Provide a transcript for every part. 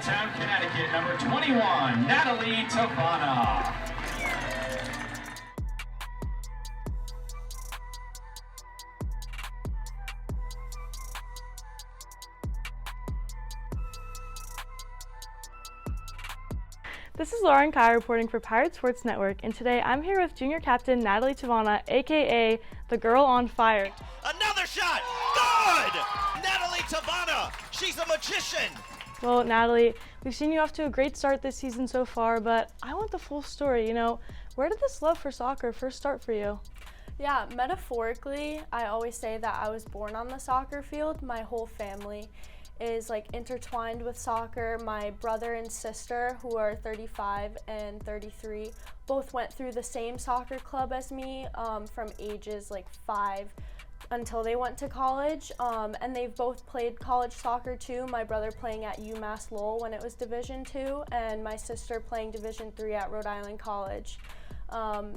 Middletown, Connecticut, number 21, Natalie Tavana. This is Lauren Caye reporting for Pirate Sports Network, and today I'm here with junior captain Natalie Tavana, aka the girl on fire. Another shot! Good! Natalie Tavana, she's a magician! Well, Natalie, we've seen you off to a great start this season so far, but I want the full story. Where did this love for soccer first start for you? Yeah, metaphorically, I always say that I was born on the soccer field. My whole family is intertwined with soccer. My brother and sister, who are 35 and 33, both went through the same soccer club as me from ages 5 until they went to college, and they've both played college soccer too. My brother playing at UMass Lowell when it was Division II, and my sister playing Division III at Rhode Island College.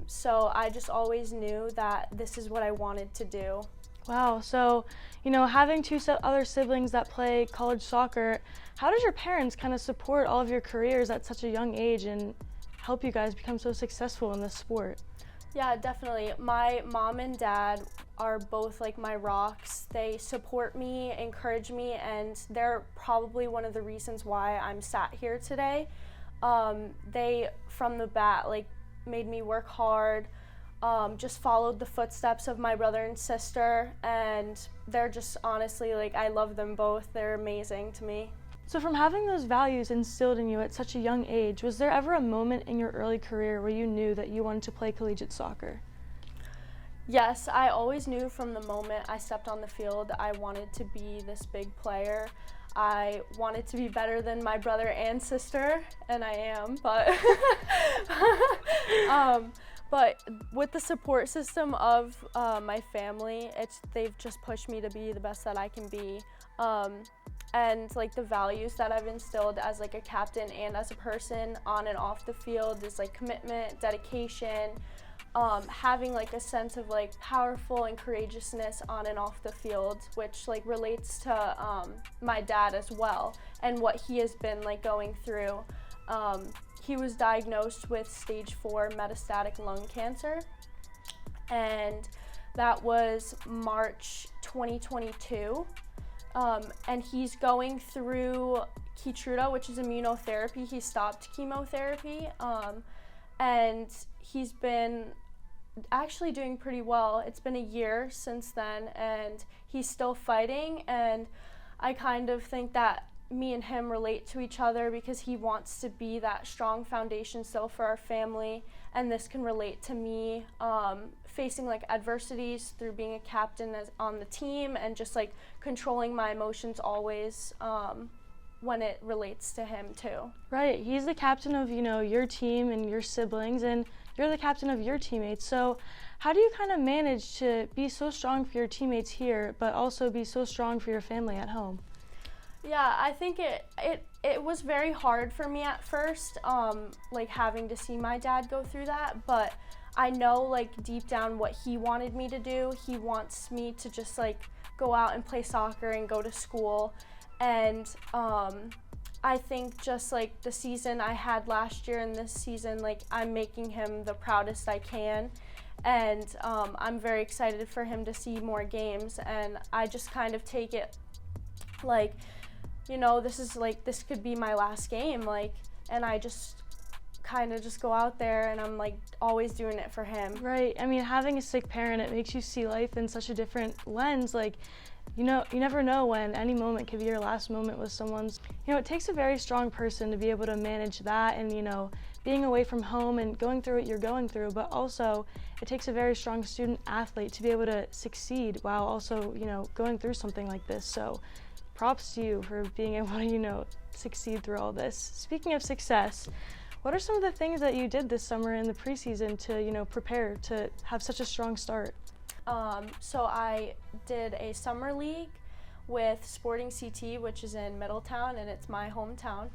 So I just always knew that this is what I wanted to do. Wow, so, having two other siblings that play college soccer, how does your parents kind of support all of your careers at such a young age and help you guys become so successful in this sport? Yeah, definitely. My mom and dad are both my rocks. They support me, encourage me, and they're probably one of the reasons why I'm sat here today. They, from the bat, made me work hard, just followed the footsteps of my brother and sister, and they're just honestly, I love them both. They're amazing to me. So from having those values instilled in you at such a young age, was there ever a moment in your early career where you knew that you wanted to play collegiate soccer? Yes, I always knew from the moment I stepped on the field I wanted to be this big player. I wanted to be better than my brother and sister, and I am, but with the support system of my family, they've just pushed me to be the best that I can be. And the values that I've instilled as a captain and as a person on and off the field is commitment, dedication, having a sense of powerful and courageousness on and off the field, which relates to my dad as well and what he has been going through. He was diagnosed with stage 4 metastatic lung cancer, and that was March 2022. And he's going through Keytruda, which is immunotherapy. He stopped chemotherapy, and he's been actually doing pretty well. It's been a year since then, and he's still fighting, and I kind of think that me and him relate to each other because he wants to be that strong foundation still for our family, and this can relate to me facing adversities through being a captain on the team and just controlling my emotions always when it relates to him too. Right, he's the captain of your team and your siblings, and you're the captain of your teammates. So how do you kind of manage to be so strong for your teammates here but also be so strong for your family at home? Yeah, I think it was very hard for me at first, having to see my dad go through that, but I know deep down what he wanted me to do. He wants me to just go out and play soccer and go to school, and I think just the season I had last year and this season, I'm making him the proudest I can, and I'm very excited for him to see more games, and I just kind of take it this could be my last game, and I just kind of just go out there and I'm always doing it for him. Right, I mean, having a sick parent, it makes you see life in such a different lens. You never know when any moment could be your last moment with someone's. It takes a very strong person to be able to manage that and, being away from home and going through what you're going through, but also it takes a very strong student athlete to be able to succeed while also, going through something like this. So props to you for being able to, succeed through all this. Speaking of success, what are some of the things that you did this summer in the preseason to, prepare to have such a strong start? So I did a summer league with Sporting CT, which is in Middletown, and it's my hometown.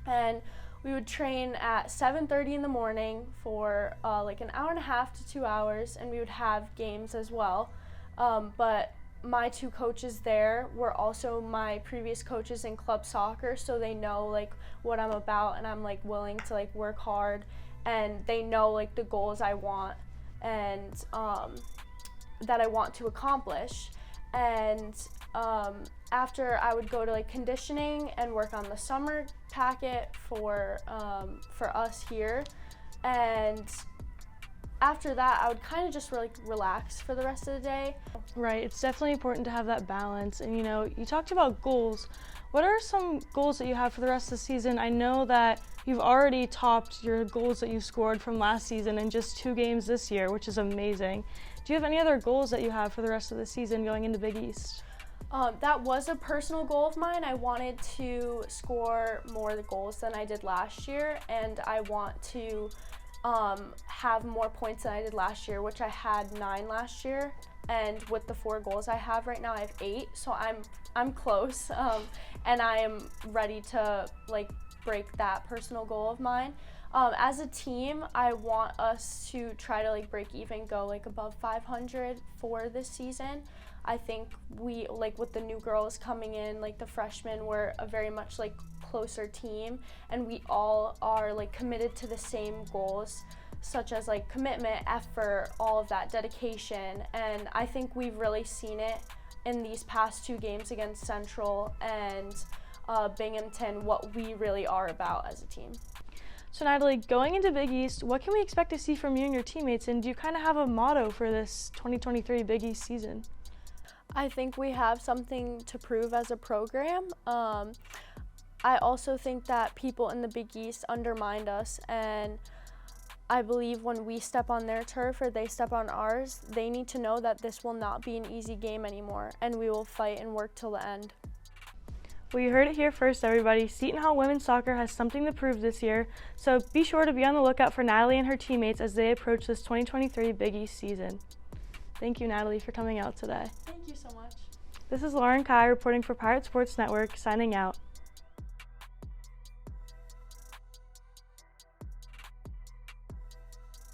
And we would train at 7:30 in the morning for an hour and a half to 2 hours, and we would have games as well. But my two coaches there were also my previous coaches in club soccer, so they know like what I'm about, and I'm like willing to like work hard, and they know like the goals I want and that I want to accomplish. And after I would go to like conditioning and work on the summer packet for us here, and after that I would kind of just like relax for the rest of the day. Right, it's definitely important to have that balance. And you talked about goals. What are some goals that you have for the rest of the season? I know that you've already topped your goals that you scored from last season in just 2 games this year, which is amazing. Do you have any other goals that you have for the rest of the season going into Big East? That was a personal goal of mine. I wanted to score more goals than I did last year, and I want to have more points than I did last year, which I had 9 last year. And with the 4 goals I have right now, I have 8, so I'm close, and I am ready to like break that personal goal of mine. As a team, I want us to try to like break even, go like above 500 for this season. I think we, like with the new girls coming in, like the freshmen, we're a very much like closer team, and we all are like committed to the same goals, such as like commitment, effort, all of that, dedication. And I think we've really seen it in these past 2 games against Central and Binghamton, what we really are about as a team. So Natalie, going into Big East, what can we expect to see from you and your teammates, and do you kind of have a motto for this 2023 Big East season? I think we have something to prove as a program. I also think that people in the Big East undermined us, and I believe when we step on their turf or they step on ours, they need to know that this will not be an easy game anymore, and we will fight and work till the end. Well, you heard it here first, everybody. Seton Hall women's soccer has something to prove this year, so be sure to be on the lookout for Natalie and her teammates as they approach this 2023 Big East season. Thank you, Natalie, for coming out today. Thank you so much. This is Lauren Caye reporting for Pirate Sports Network, signing out.